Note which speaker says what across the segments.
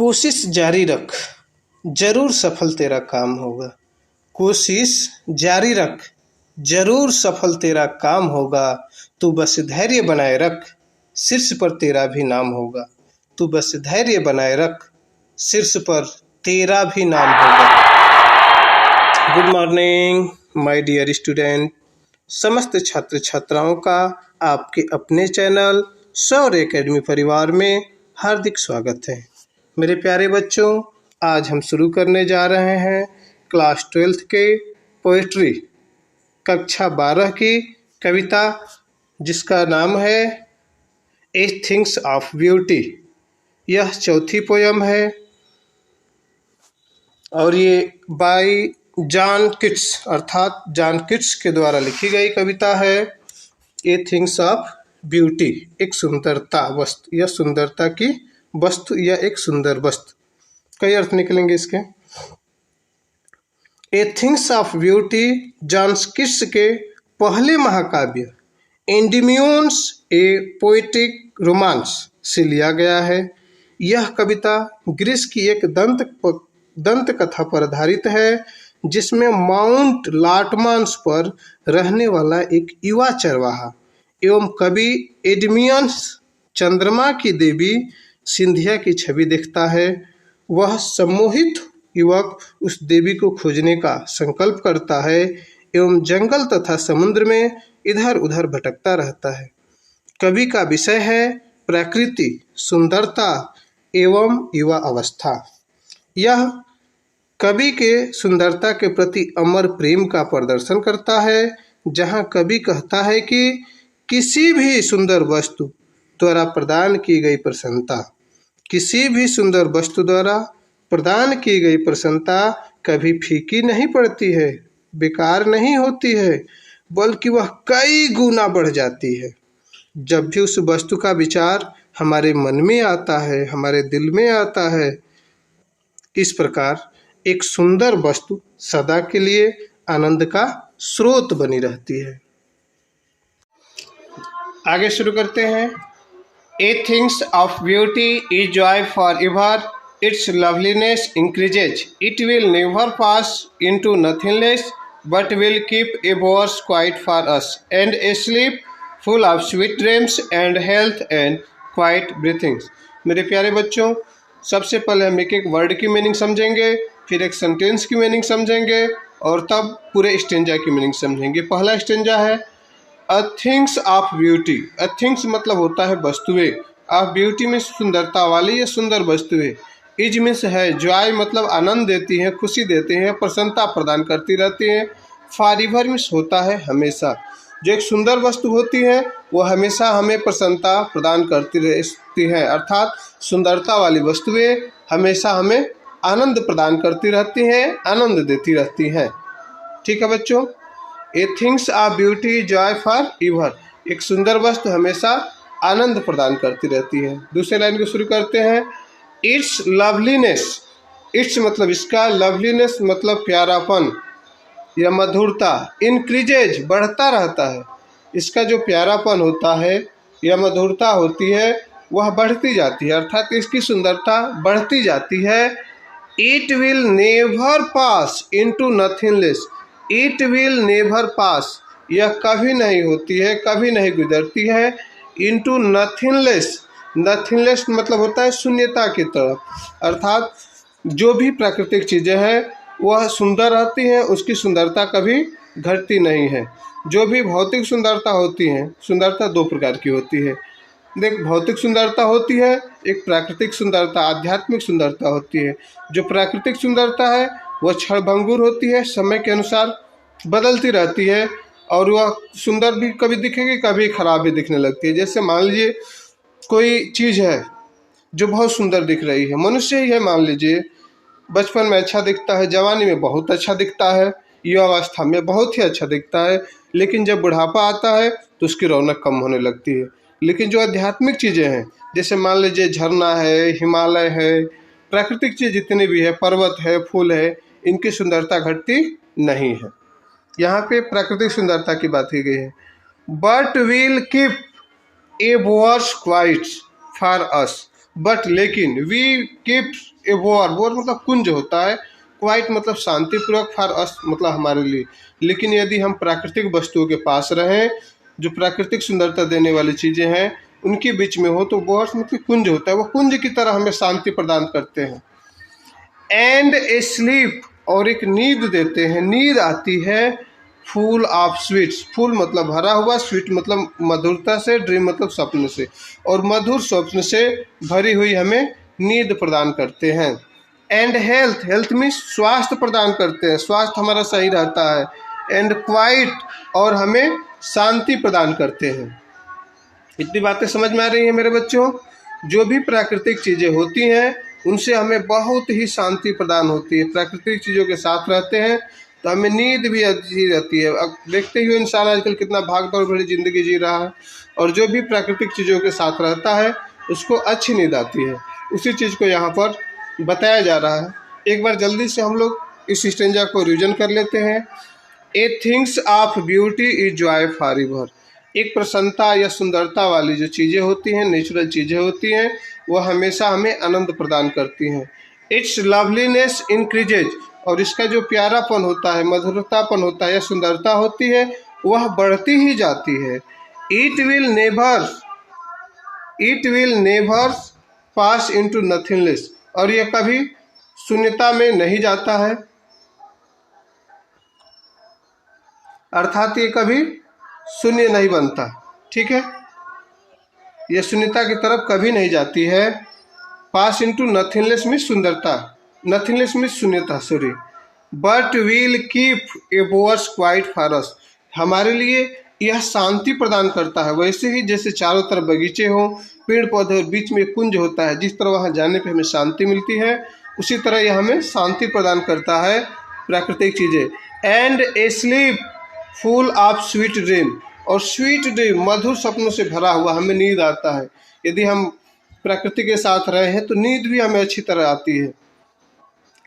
Speaker 1: कोशिश जारी रख, जरूर सफल तेरा काम होगा। कोशिश जारी रख, जरूर सफल तेरा काम होगा। तू बस धैर्य बनाए रख, शीर्ष पर तेरा भी नाम होगा। तू बस धैर्य बनाए रख, शीर्ष पर तेरा भी नाम होगा। Good morning my dear student. समस्त छात्र छात्राओं का आपके अपने चैनल शौर्य एकेडमी परिवार में हार्दिक स्वागत है। मेरे प्यारे बच्चों, आज हम शुरू करने जा रहे हैं क्लास 12th के पोएट्री कक्षा 12 की कविता, जिसका नाम है ए थिंग्स ऑफ ब्यूटी। यह चौथी पोयम है और ये बाय जॉन कीट्स अर्थात जॉन कीट्स के द्वारा लिखी गई कविता है। ए थिंग्स ऑफ ब्यूटी, एक सुंदरता वस्तु या सुंदरता की वस्तु या एक सुंदर वस्तु, कई अर्थ निकलेंगे इसके। A things of beauty John Keats के पहले महाकाव्य एंडीम्यून्स ए पोएटिक रोमांस से लिया गया है। यह कविता ग्रीस की एक दंत कथा पर आधारित है, जिसमें माउंट लाटमांस पर रहने वाला एक युवा चरवाहा एवं कवि एडमियन्स चंद्रमा की देवी सिंधिया की छवि देखता है। वह सम्मोहित युवक उस देवी को खोजने का संकल्प करता है एवं जंगल तथा समुद्र में इधर उधर भटकता रहता है। कवि का विषय है प्रकृति, सुंदरता एवं युवा अवस्था। यह कवि के सुंदरता के प्रति अमर प्रेम का प्रदर्शन करता है, जहाँ कवि कहता है कि किसी भी सुंदर वस्तु द्वारा प्रदान की गई प्रसन्नता, किसी भी सुंदर वस्तु द्वारा प्रदान की गई प्रसन्नता कभी फीकी नहीं पड़ती है, बेकार नहीं होती है, बल्कि वह कई गुना बढ़ जाती है जब भी उस वस्तु का विचार हमारे मन में आता है, हमारे दिल में आता है। इस प्रकार एक सुंदर वस्तु सदा के लिए आनंद का स्रोत बनी रहती है। आगे शुरू करते हैं। A things of beauty is joy for ever, its loveliness increases, it will never pass into nothingless but will keep a bourse quiet for us and a sleep full of sweet dreams and health and quiet breathings. मेरे प्यारे बच्चों, सबसे पहले हम एक एक word की meaning समझेंगे, फिर एक सेंटेंस की मीनिंग समझेंगे और तब पूरे स्टेंजा की मीनिंग समझेंगे। पहला स्टेंजा है a things of beauty. A things मतलब होता है वस्तुएं, ऑफ ब्यूटी में सुंदरता वाली या सुंदर वस्तुएं। इज मीन्स है, जॉय मतलब आनंद देती हैं, खुशी देते हैं, प्रसन्नता प्रदान करती रहती हैं। फॉरएवर मीन्स होता है हमेशा। जो एक सुंदर वस्तु होती है वह हमेशा हमें प्रसन्नता प्रदान करती रहती है, अर्थात सुंदरता वाली वस्तुएं हमेशा हमें आनंद प्रदान करती रहती हैं, आनंद देती रहती हैं। ठीक है बच्चों। A things of beauty joy for ever, एक सुंदर वस्तु हमेशा आनंद प्रदान करती रहती है। दूसरे लाइन को शुरू करते हैं। इट्स लवलीनेस, इट्स मतलब इसका, लवलीनेस मतलब प्यारापन या मधुरता, इंक्रीजेज बढ़ता रहता है। इसका जो प्यारापन होता है या मधुरता होती है वह बढ़ती जाती है, अर्थात इसकी सुंदरता बढ़ती जाती है। It will never pass into nothingless, it will never pass, यह कभी नहीं होती है, कभी नहीं गुजरती है, इनटू नथिंगलेस। नथिंगलेस मतलब होता है शून्यता की तरफ, अर्थात जो भी प्राकृतिक चीज़ें हैं वह सुंदर रहती हैं, उसकी सुंदरता कभी घटती नहीं है। जो भी भौतिक सुंदरता होती है, सुंदरता दो प्रकार की होती है। देख, भौतिक सुंदरता होती है, एक प्राकृतिक सुंदरता, आध्यात्मिक सुंदरता होती है। जो प्राकृतिक सुंदरता है वह क्षणभंगुर होती है, समय के अनुसार बदलती रहती है और वह सुंदर भी कभी दिखेगी, कभी खराब भी दिखने लगती है। जैसे मान लीजिए कोई चीज़ है जो बहुत सुंदर दिख रही है, मनुष्य ही है मान लीजिए, बचपन में अच्छा दिखता है, जवानी में बहुत अच्छा दिखता है, युवावस्था में बहुत ही अच्छा दिखता है, लेकिन जब बुढ़ापा आता है तो उसकी रौनक कम होने लगती है। लेकिन जो आध्यात्मिक चीज़ें हैं, जैसे मान लीजिए झरना है, हिमालय है, प्राकृतिक चीज़ जितनी भी है, पर्वत है, फूल है, इनकी सुंदरता घटती नहीं है। यहाँ पे प्राकृतिक सुंदरता की बात की गई है। But will keep a bourse quiet for us, but लेकिन वी कीप ए वॉर मतलब कुंज होता है, क्वाइट मतलब शांतिपूर्वक, फॉर अस मतलब हमारे लिए। लेकिन यदि हम प्राकृतिक वस्तुओं के पास रहें, जो प्राकृतिक सुंदरता देने वाली चीज़ें हैं उनके बीच में हो, तो वॉर्स मतलब कुंज होता है, वो कुंज की तरह हमें शांति प्रदान करते हैं। एंड ए स्लीप और एक नींद देते हैं, नींद आती है फूल ऑफ स्वीट्स, फूल मतलब भरा हुआ, स्वीट मतलब मधुरता से, ड्रीम मतलब स्वप्न से, और मधुर स्वप्न से भरी हुई हमें नींद प्रदान करते हैं। एंड हेल्थ, हेल्थ में स्वास्थ्य प्रदान करते हैं, स्वास्थ्य हमारा सही रहता है। एंड क्वाइट और हमें शांति प्रदान करते हैं। इतनी बातें समझ में आ रही हैं मेरे बच्चों? जो भी प्राकृतिक चीज़ें होती हैं उनसे हमें बहुत ही शांति प्रदान होती है। प्राकृतिक चीज़ों के साथ रहते हैं तो हमें नींद भी अच्छी रहती है। अब देखते ही इंसान आजकल कितना भाग दौड़ भरी ज़िंदगी जी रहा है, और जो भी प्राकृतिक चीज़ों के साथ रहता है उसको अच्छी नींद आती है। उसी चीज़ को यहाँ पर बताया जा रहा है। एक बार जल्दी से हम लोग इस स्टेंजा को रिविजन कर लेते हैं। A things of beauty is joy for ever, एक प्रसन्नता या सुंदरता वाली जो चीज़ें होती हैं, नेचुरल चीज़ें होती हैं, वह हमेशा हमें आनंद प्रदान करती हैं। इट्स लवलीनेस इंक्रीजेज, और इसका जो प्यारापन होता है, मधुरतापन होता है या सुंदरता होती है, वह बढ़ती ही जाती है। It will never pass into nothingness, और यह कभी शून्यता में नहीं जाता है, अर्थात ये कभी शून्य नहीं बनता। ठीक है, यह शून्यता की तरफ कभी नहीं जाती है। पास इनटू नथिंगनेस में सुंदरता, नथिंगनेस में शून्यता, sorry. But will keep a वर्स क्वाइट फॉर अस, हमारे लिए यह शांति प्रदान करता है। वैसे ही जैसे चारों तरफ बगीचे हों, पेड़ पौधे और बीच में कुंज होता है, जिस तरह वहाँ जाने पे हमें शांति मिलती है, उसी तरह यह हमें शांति प्रदान करता है प्राकृतिक चीज़ें। And a sleep full of sweet dream, और स्वीट ड्रीम मधुर सपनों से भरा हुआ हमें नींद आता है। यदि हम प्रकृति के साथ रहे हैं तो नींद भी हमें अच्छी तरह आती है।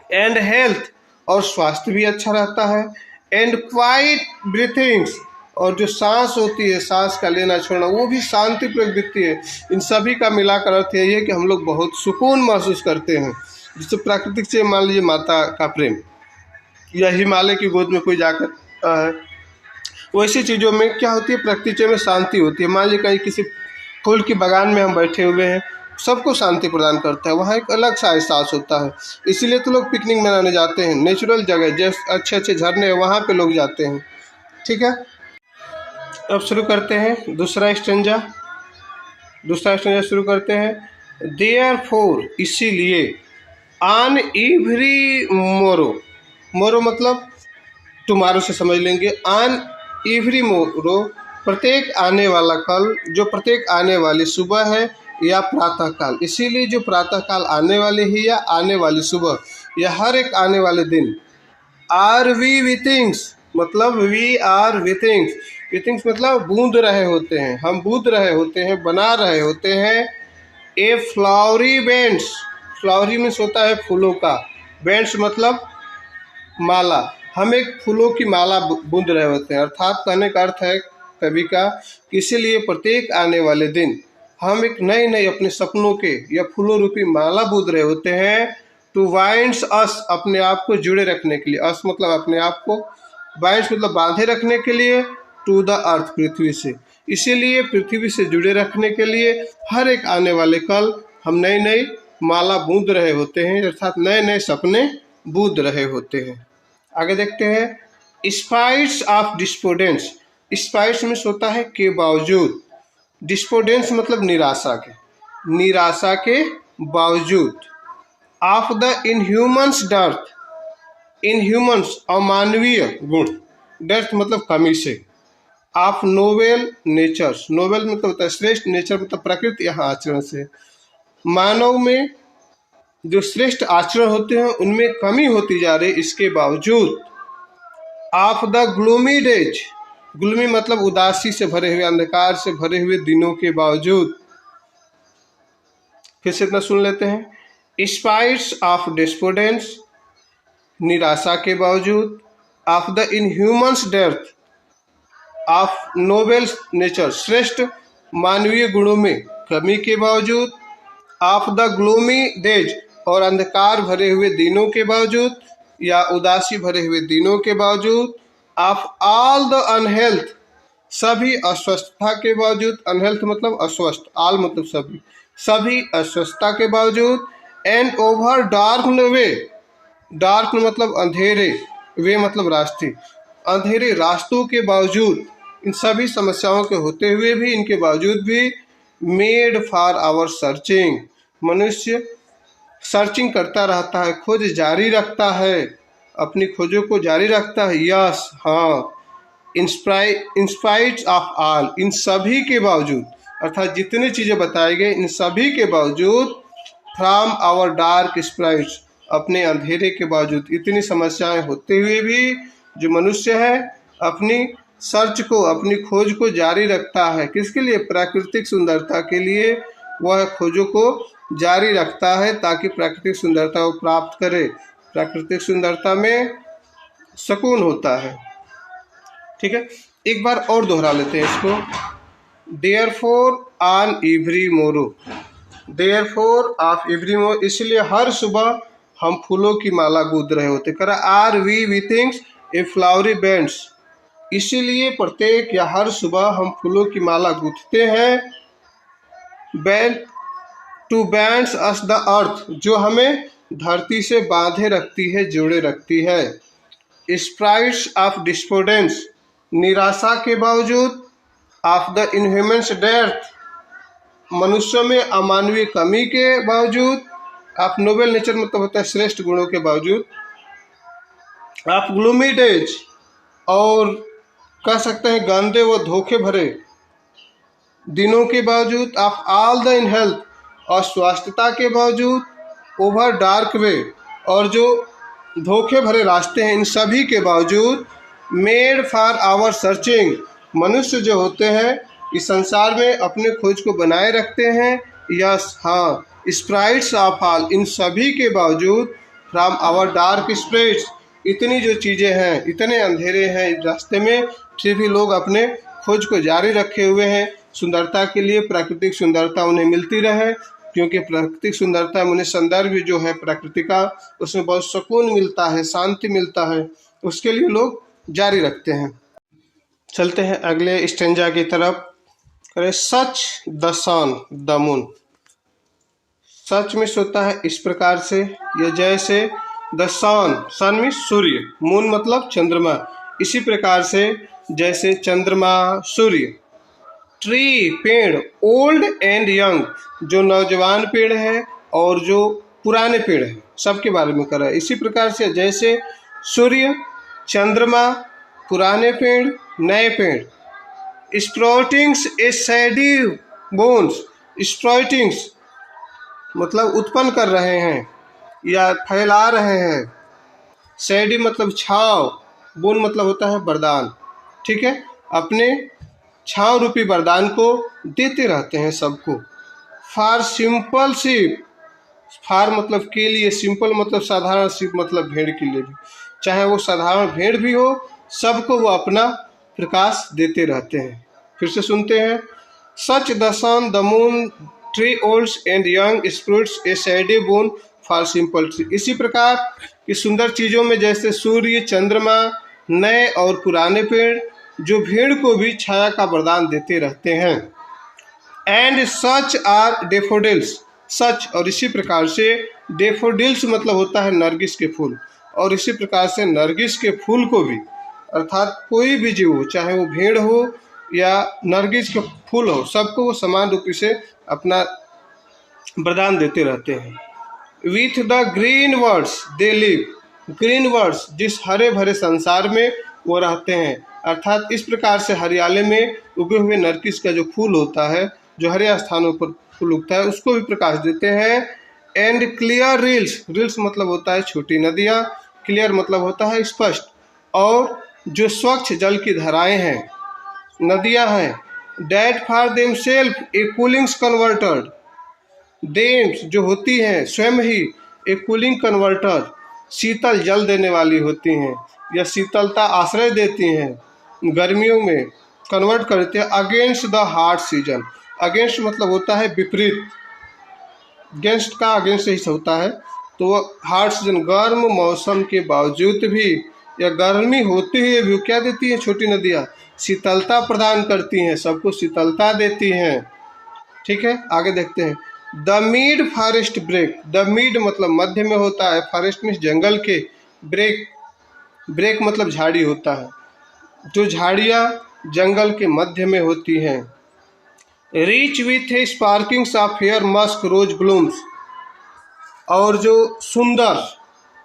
Speaker 1: एंड हेल्थ, और स्वास्थ्य भी अच्छा रहता है। एंड क्वाइट ब्रीथिंग्स, और जो सांस होती है, सांस का लेना छोड़ना, वो भी शांतिपूर्वक बीतती है। इन सभी का मिलाकर अर्थ यही है कि हम लोग बहुत सुकून महसूस करते हैं। जिससे प्राकृतिक से मान लीजिए माता का प्रेम, या हिमालय की गोद में कोई जाकर वैसी चीज़ों में क्या होती है, प्रकृति में शांति होती है। मान लीजिए कहीं किसी फूल की बागान में हम बैठे हुए हैं, सबको शांति प्रदान करता है, वहाँ एक अलग सा एहसास होता है। इसीलिए तो लोग पिकनिक मनाने जाते हैं, नेचुरल जगह जैसे अच्छे अच्छे झरने हैं वहाँ पे लोग जाते हैं। ठीक है, अब शुरू करते हैं दूसरा स्टेंजा शुरू करते हैं। देयरफॉर, इसीलिए, ऑन एवरी मोरो, मोरो मतलब टुमारो से समझ लेंगे। ऑन एवरी मोरो, प्रत्येक आने वाला कल, जो प्रत्येक आने वाली सुबह है या प्रातःकाल, इसीलिए जो प्रातःकाल आने वाली है या आने वाली सुबह या हर एक आने वाले दिन। आर वी विथिंग्स मतलब वी आर विथिंग्स, विथिंग्स मतलब बूंद रहे होते हैं, हम बूंद रहे होते हैं, बना रहे होते हैं। ए फ्लावरी बैंड्स, फ्लावरी मीन्स होता है फूलों का, बैंड्स मतलब माला, हम एक फूलों की माला बूंद रहे होते हैं। अर्थात कहने का अर्थ है कवि का, इसीलिए प्रत्येक आने वाले दिन हम एक नए नए अपने सपनों के या फूलों रूपी माला बूंद रहे होते हैं। टू वाइंड्स अस, अपने आप को जुड़े रखने के लिए, अस मतलब अपने आप को, वाइंड्स मतलब बांधे रखने के लिए, टू द अर्थ पृथ्वी से, इसीलिए पृथ्वी से जुड़े रखने के लिए हर एक आने वाले कल हम नई नई माला बूंद रहे होते हैं, अर्थात नए नए सपने बूंद रहे होते हैं। आगे देखते हैं। स्पाइट्स ऑफ डिस्पोडेंस, स्पाइट्स में होता है के बावजूद, डिस्पोडेंस मतलब निराशा के, निराशा के बावजूद। ऑफ द इनह्यूमन्स डर्थ, इनह्यूमन्स अमानवीय गुण, डर्थ मतलब कमी से। ऑफ नोबेल नेचर्स, नोबेल मतलब होता है श्रेष्ठ, नेचर मतलब प्रकृति, यहाँ आचरण से। मानव में जो श्रेष्ठ आचरण होते हैं उनमें कमी होती जा रही, इसके बावजूद। Of the gloomy days, gloomy मतलब उदासी से भरे हुए, अंधकार से भरे हुए दिनों के बावजूद। फिर से इतना सुन लेते हैं। स्पाइट्स ऑफ डिस्पोडेंस, निराशा के बावजूद। Of the inhumans death, of noble nature, श्रेष्ठ मानवीय गुणों में कमी के बावजूद। ऑफ द ग्लूमी डेज, और अंधकार भरे हुए दिनों के बावजूद या उदासी भरे हुए दिनों के बावजूद, ऑफ ऑल द अनहेल्थ, सभी अस्वस्थता के बावजूद, अनहेल्थ मतलब अस्वस्थ, ऑल मतलब सभी, सभी अस्वस्थता के बावजूद, and over dark way, dark मतलब अंधेरे, वे मतलब रास्ते, अंधेरे रास्तों के बावजूद, इन सभी समस्याओं के होते हुए भी, इनके बावजूद भी, मेड फॉर आवर सर्चिंग, मनुष्य सर्चिंग करता रहता है, खोज जारी रखता है, अपनी खोजों को जारी रखता है। यस, हाँ, इंस्पाइट ऑफ ऑल, इन सभी के बावजूद, अर्थात जितनी चीज़ें बताई गई इन सभी के बावजूद, फ्रॉम आवर डार्क स्प्राइट्स, अपने अंधेरे के बावजूद, इतनी समस्याएं होते हुए भी जो मनुष्य है अपनी सर्च को, अपनी खोज को जारी रखता है। किसके लिए? प्राकृतिक सुंदरता के लिए वह खोजों को जारी रखता है ताकि प्राकृतिक सुंदरता को प्राप्त करे। प्राकृतिक सुंदरता में सुकून होता है। ठीक है, एक बार और दोहरा लेते हैं इसको। देयरफॉर ऑन एवरी मोरो, देयरफॉर ऑफ एवरी मोरो, इसलिए हर सुबह हम फूलों की माला गूंथ रहे होते। करा are we wreathing a flowery bands, इसीलिए प्रत्येक या हर सुबह हम फूलों की माला गूंथते हैं। Band to bands us the earth, जो हमें धरती से बांधे रखती है, जोड़े रखती है। स्प्राइट्स ऑफ डिस्पोडेंस, निराशा के बावजूद, ऑफ द इनह्यूमन्स डेथ, मनुष्यों में अमानवीय कमी के बावजूद, ऑफ नोबल नेचर मतलब होता है श्रेष्ठ गुणों के बावजूद, ऑफ ग्लूमी डेज, और कह सकते हैं गंदे व धोखे भरे दिनों के बावजूद, of all the in health, और स्वास्थ्यता के बावजूद, ओवर डार्क वे, और जो धोखे भरे रास्ते हैं, इन सभी के बावजूद, मेड फॉर आवर सर्चिंग, मनुष्य जो होते हैं इस संसार में अपने खोज को बनाए रखते हैं। यस, हाँ, स्प्राइट्स ऑफ ऑल, इन सभी के बावजूद, फ्रॉम आवर डार्क स्प्राइट्स, इतनी जो चीज़ें हैं, इतने अंधेरे हैं इस रास्ते में, फिर भी लोग अपने खोज को जारी रखे हुए हैं सुंदरता के लिए। प्राकृतिक सुंदरता उन्हें मिलती रहे, क्योंकि प्राकृतिक सुंदरता में उन्हें सौंदर्य जो है प्रकृति का, उसमें बहुत सुकून मिलता है, शांति मिलता है, उसके लिए लोग जारी रखते हैं। चलते हैं अगले स्टेंजा की तरफ। करें such the sun the moon, सच में होता है इस प्रकार से, या जैसे द सन, सन में सूर्य, मून मतलब चंद्रमा, इसी प्रकार से जैसे चंद्रमा, सूर्य। ट्री पेड़, ओल्ड एंड यंग, जो नौजवान पेड़ है और जो पुराने पेड़ है, सबके बारे में कर रहा है। इसी प्रकार से जैसे सूर्य, चंद्रमा, पुराने पेड़, नए पेड़। स्प्राउटिंग्स ए शैडी बोन्स, स्प्राउटिंग्स मतलब उत्पन्न कर रहे हैं या फैला रहे हैं। शैडी मतलब छाँव, बोन मतलब होता है वरदान। ठीक है, अपने छाँव रूपी वरदान को देते रहते हैं सबको। फॉर सिंपल शिप, फॉर मतलब के लिए, सिंपल मतलब साधारण, शिप मतलब भेड़ के लिए भी, चाहे वो साधारण भेड़ भी हो, सबको वो अपना प्रकाश देते रहते हैं। फिर से सुनते हैं। Such the sun the moon tree olds and young sprouts a shady bone for simple tree, इसी प्रकार की सुंदर चीज़ों में जैसे सूर्य, चंद्रमा, नए और पुराने पेड़, जो भेड़ को भी छाया का वरदान देते रहते हैं। एंड सच आर डेफोडिल्स, सच और इसी प्रकार से, डेफोडिल्स मतलब होता है नरगिस के फूल, और इसी प्रकार से नरगिस के फूल को भी, अर्थात कोई भी जीव हो, चाहे वो भेड़ हो या नरगिस के फूल हो, सबको वो समान रूप से अपना वरदान देते रहते हैं। With the green words they live, green words जिस हरे भरे संसार में वो रहते हैं, अर्थात इस प्रकार से हरियाले में उगे हुए नरगिस का जो फूल होता है, जो हरे स्थानों पर फूल उगता है, उसको भी प्रकाश देते हैं। एंड क्लियर रील्स, रील्स मतलब होता है छोटी नदियाँ, क्लियर मतलब होता है स्पष्ट, और जो स्वच्छ जल की धाराएं हैं, नदियां हैं। Date for them self a coolings converter, thems जो होती हैं स्वयं ही एक कूलिंग कन्वर्टर, शीतल जल देने वाली होती हैं, या शीतलता आश्रय देती हैं गर्मियों में, कन्वर्ट करते हैं। Against the hot season, against मतलब होता है विपरीत, अगेंस्ट का अगेंस्ट ही होता है। तो वो हॉट सीजन, गर्म मौसम के बावजूद भी या गर्मी होते हुए भी क्या देती है छोटी नदियाँ? शीतलता प्रदान करती हैं, सबको शीतलता देती हैं। ठीक है, आगे देखते हैं। The mid forest brake, the mid मतलब मध्य में होता है, फॉरेस्ट में जंगल के, ब्रेक, ब्रेक मतलब झाड़ी होता है, जो झाड़ियाँ जंगल के मध्य में होती हैं। Rich with a sparkings of fair musk rose blooms, और जो सुंदर,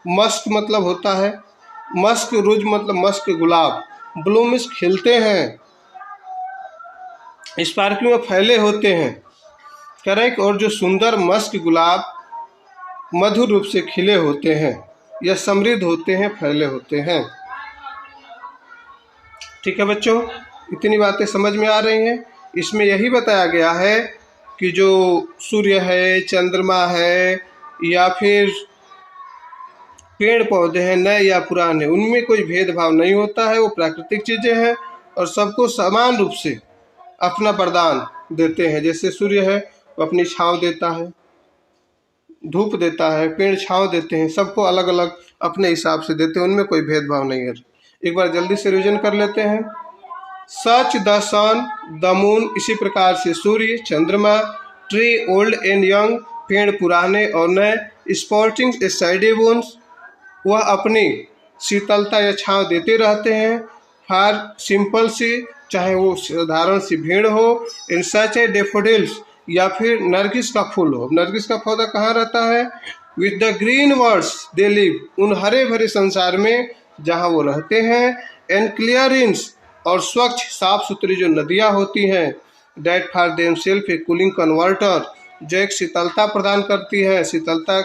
Speaker 1: मस्क मतलब होता है, मस्क रोज मतलब मस्क गुलाब, ब्लूम्स खिलते हैं, स्पार्कलिंग में फैले होते हैं, करेक्ट। और जो सुंदर मस्क गुलाब मधुर रूप से खिले होते हैं या समृद्ध होते हैं, फैले होते हैं। ठीक है बच्चों, इतनी बातें समझ में आ रही हैं। इसमें यही बताया गया है कि जो सूर्य है, चंद्रमा है, या फिर पेड़ पौधे हैं, नए या पुराने, उनमें कोई भेदभाव नहीं होता है। वो प्राकृतिक चीज़ें हैं और सबको समान रूप से अपना वरदान देते हैं। जैसे सूर्य है वो अपनी छांव देता है, धूप देता है, पेड़ छांव देते हैं, सबको अलग अलग अपने हिसाब से देते हैं, उनमें कोई भेदभाव नहीं है। एक बार जल्दी से रिविजन कर लेते हैं। Such the sun, the moon, इसी प्रकार से सूर्य, चंद्रमा, ट्री ओल्ड एंड यंग, पेड़ पुराने और नए, स्पोर्टिंग ए साइडी बोन्स, वह अपनी शीतलता या छांव देते रहते हैं। फॉर सिंपल सी, चाहे वो साधारण सी भीड़ हो, इन सच ए डेफोडिल्स, या फिर नरगिस का फूल हो। नरगिस का पौधा कहाँ रहता है? With the green words they live, उन हरे भरे संसार में जहाँ वो रहते हैं। एंड क्लियर इंस, और स्वच्छ साफ सुथरी जो नदियाँ होती हैं। Date for them self a cooling converter, जो एक शीतलता प्रदान करती है, शीतलता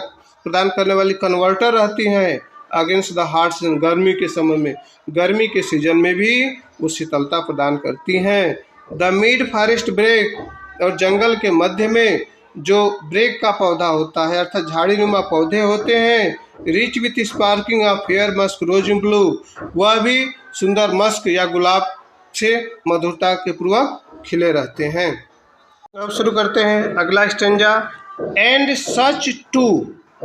Speaker 1: प्रदान करने वाली कन्वर्टर रहती हैं। अगेंस्ट द हॉट सीजन, गर्मी के समय में, गर्मी के सीजन में भी वो शीतलता प्रदान करती हैं। द मिड फॉरेस्ट ब्रेक, और जंगल के मध्य में जो ब्रेक का पौधा होता है, अर्थात झाड़ी नुमा पौधे होते हैं। Rich with sparking of fair musk rose blue, वह भी सुंदर मस्क या गुलाब से मधुरता के पूर्वक खिले रहते हैं। अब शुरू करते हैं अगला stanza. And such too,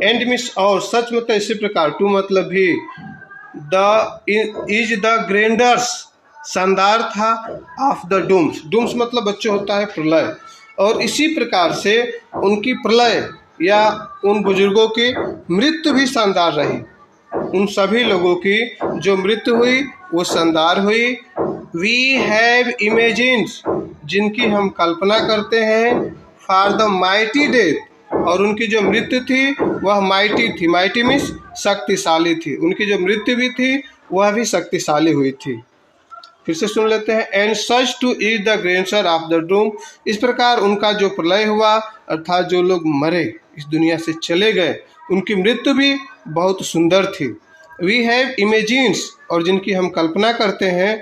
Speaker 1: and means और, सच मतलब इसी प्रकार, टू मतलब भी, द इज द ग्रेंडर्स, शानदार था, ऑफ द डूम्स, डूम्स मतलब बच्चे होता है प्रलय, और इसी प्रकार से उनकी प्रलय या उन बुजुर्गों की मृत्यु भी शानदार रही। उन सभी लोगों की जो मृत्यु हुई वो शानदार हुई। वी हैव इमेजिन्स, जिनकी हम कल्पना करते हैं। फॉर द माइटी डेथ, और उनकी जो मृत्यु थी वह माइटी थी, माइटी मीन्स शक्तिशाली थी, उनकी जो मृत्यु भी थी वह भी शक्तिशाली हुई थी। फिर से सुन लेते हैं। And such too is the grandeur of the doom, इस प्रकार उनका जो प्रलय हुआ, अर्थात जो लोग मरे, इस दुनिया से चले गए, उनकी मृत्यु भी बहुत सुंदर थी। वी हैव इमेजिन्स, और जिनकी हम कल्पना करते हैं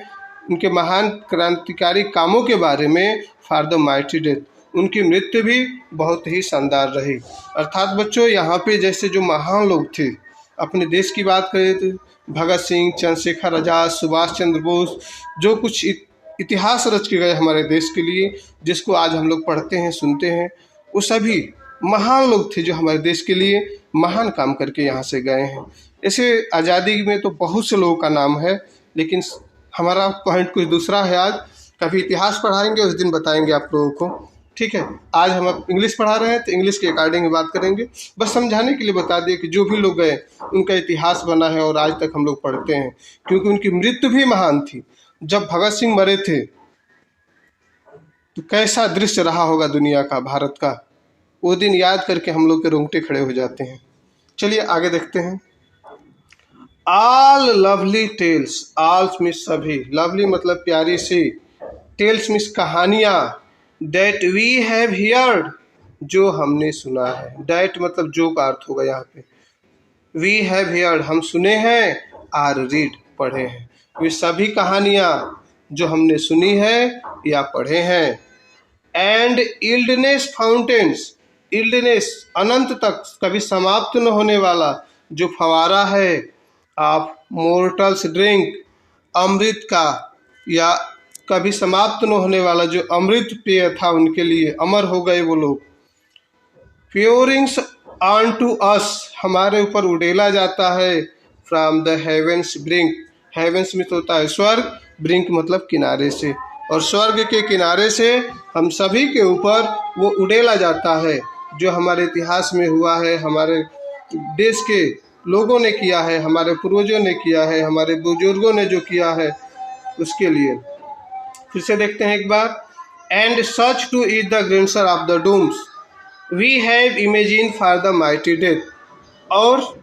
Speaker 1: उनके महान क्रांतिकारी कामों के बारे में। फॉर द माइटी डेथ, उनकी मृत्यु भी बहुत ही शानदार रही। अर्थात बच्चों यहाँ पे जैसे जो महान लोग थे, अपने देश की बात करें तो भगत सिंह, चंद्रशेखर आज़ाद, सुभाष चंद्र बोस, जो कुछ इतिहास रच के गए हमारे देश के लिए, जिसको आज हम लोग पढ़ते हैं, सुनते हैं, वो सभी महान लोग थे जो हमारे देश के लिए महान काम करके यहाँ से गए हैं। ऐसे आज़ादी में तो बहुत से लोगों का नाम है, लेकिन हमारा पॉइंट कुछ दूसरा है। आज कभी इतिहास पढ़ाएंगे, उस दिन बताएंगे आप लोगों को। ठीक है, आज हम अब इंग्लिश पढ़ा रहे हैं तो इंग्लिश के अकॉर्डिंग बात करेंगे। बस समझाने के लिए बता दिए कि जो भी लोग गए उनका इतिहास बना है और आज तक हम लोग पढ़ते हैं, क्योंकि उनकी मृत्यु भी महान थी। जब भगत सिंह मरे थे तो कैसा दृश्य रहा होगा दुनिया का, भारत का, वो दिन याद करके हम लोग के रोंगटे खड़े हो जाते हैं। चलिए आगे देखते हैं। All lovely tales, all means सभी, लवली मतलब प्यारी सी, टेल्स मीन्स कहानियाँ, दैट वी हैव हियर्ड, जो हमने सुना है। दैट मतलब जो का अर्थ होगा यहाँ पे। वी हैव हियर्ड, हम सुने हैं, आर रीड, पढ़े हैं। वे सभी कहानियाँ जो हमने सुनी है या पढ़े हैं। एंड इल्डनेस फाउंटेन्स, इल्डनेस अनंत तक कभी समाप्त न होने वाला जो फवारा है, आप मोर्टल्स ड्रिंक, अमृत का या कभी समाप्त न होने वाला जो अमृत पेय था उनके लिए, अमर हो गए वो लोग। प्योरिंग्स ऑन टू अस, हमारे ऊपर उड़ेला जाता है, from the heaven's brink, heaven's में तो होता है स्वर्ग, ब्रिंक मतलब किनारे से, और स्वर्ग के किनारे से हम सभी के ऊपर वो उड़ेला जाता है। जो हमारे इतिहास में हुआ है, हमारे देश के लोगों ने किया है, हमारे पूर्वजों ने किया है, हमारे बुजुर्गों ने जो किया है उसके लिए। फिर से देखते हैं एक बार। And such too is the grandeur of the dooms we have imagine for the mighty death, और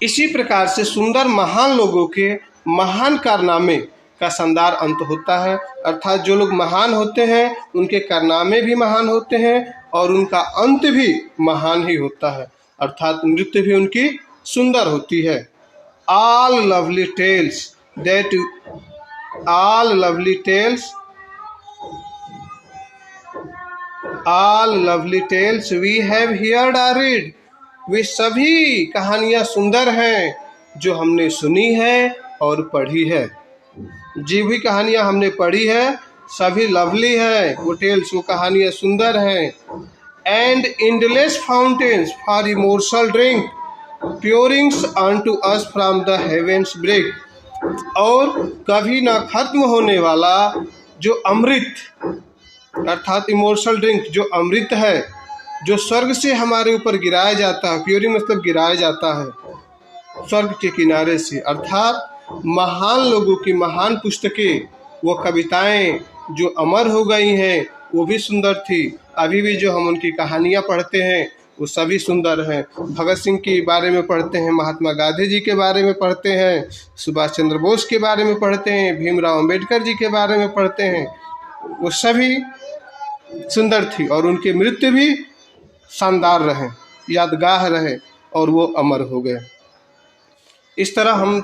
Speaker 1: इसी प्रकार से सुंदर महान लोगों के महान कारनामे का शानदार अंत होता है। अर्थात जो लोग महान होते हैं उनके कारनामे भी महान होते हैं और उनका अंत भी महान ही होता है, अर्थात मृत्यु भी उनकी सुंदर होती है। All lovely tales that all lovely tales we have heard or read, वे सभी कहानियाँ सुंदर हैं जो हमने सुनी है और पढ़ी है। जी भी कहानियाँ हमने पढ़ी है सभी लवली है, वो टेल्स वो कहानियाँ सुंदर हैं। And endless fountains for immortal drink pourings on to us from the heavens break, और कभी ना खत्म होने वाला जो अमृत अर्थात इमोर्टल ड्रिंक, जो अमृत है जो स्वर्ग से हमारे ऊपर गिराया जाता है, प्योरिंग मतलब गिराया जाता है स्वर्ग के किनारे से, अर्थात महान लोगों की महान पुस्तकें, वो कविताएं जो अमर हो गई हैं वो भी सुंदर थी। अभी भी जो हम उनकी कहानियाँ पढ़ते हैं वो सभी सुंदर हैं। भगत सिंह के बारे में पढ़ते हैं, महात्मा गांधी जी के बारे में पढ़ते हैं, सुभाष चंद्र बोस के बारे में पढ़ते हैं, भीमराव अंबेडकर जी के बारे में पढ़ते हैं, वो सभी सुंदर थी और उनकी मृत्यु भी शानदार रहे, यादगार रहे और वो अमर हो गए। इस तरह हम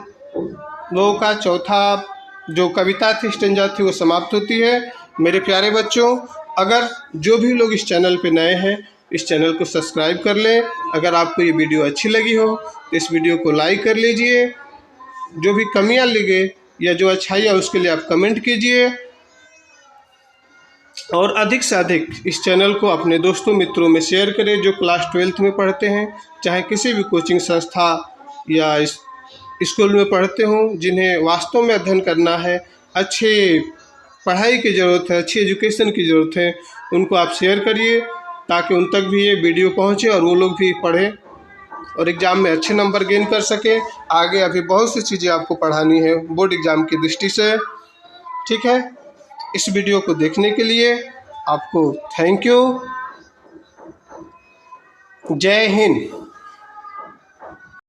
Speaker 1: लोगों का चौथा जो कविता थी, स्टेंजा थी, वो समाप्त होती है। मेरे प्यारे बच्चों, अगर जो भी लोग इस चैनल पे नए हैं इस चैनल को सब्सक्राइब कर लें। अगर आपको ये वीडियो अच्छी लगी हो तो इस वीडियो को लाइक कर लीजिए। जो भी कमियां लगे या जो अच्छाई है उसके लिए आप कमेंट कीजिए, और अधिक से अधिक इस चैनल को अपने दोस्तों मित्रों में शेयर करें जो क्लास 12th में पढ़ते हैं, चाहे किसी भी कोचिंग संस्था या स्कूल में पढ़ते हों, जिन्हें वास्तव में अध्ययन करना है, अच्छे पढ़ाई की ज़रूरत है, अच्छी एजुकेशन की ज़रूरत है, उनको आप शेयर करिए ताकि उन तक भी ये वीडियो पहुंचे और वो लोग भी पढ़ें और एग्ज़ाम में अच्छे नंबर गेन कर सकें। आगे अभी बहुत सी चीज़ें आपको पढ़ानी है बोर्ड एग्ज़ाम की दृष्टि से। ठीक है, इस वीडियो को देखने के लिए आपको थैंक यू। जय हिंद।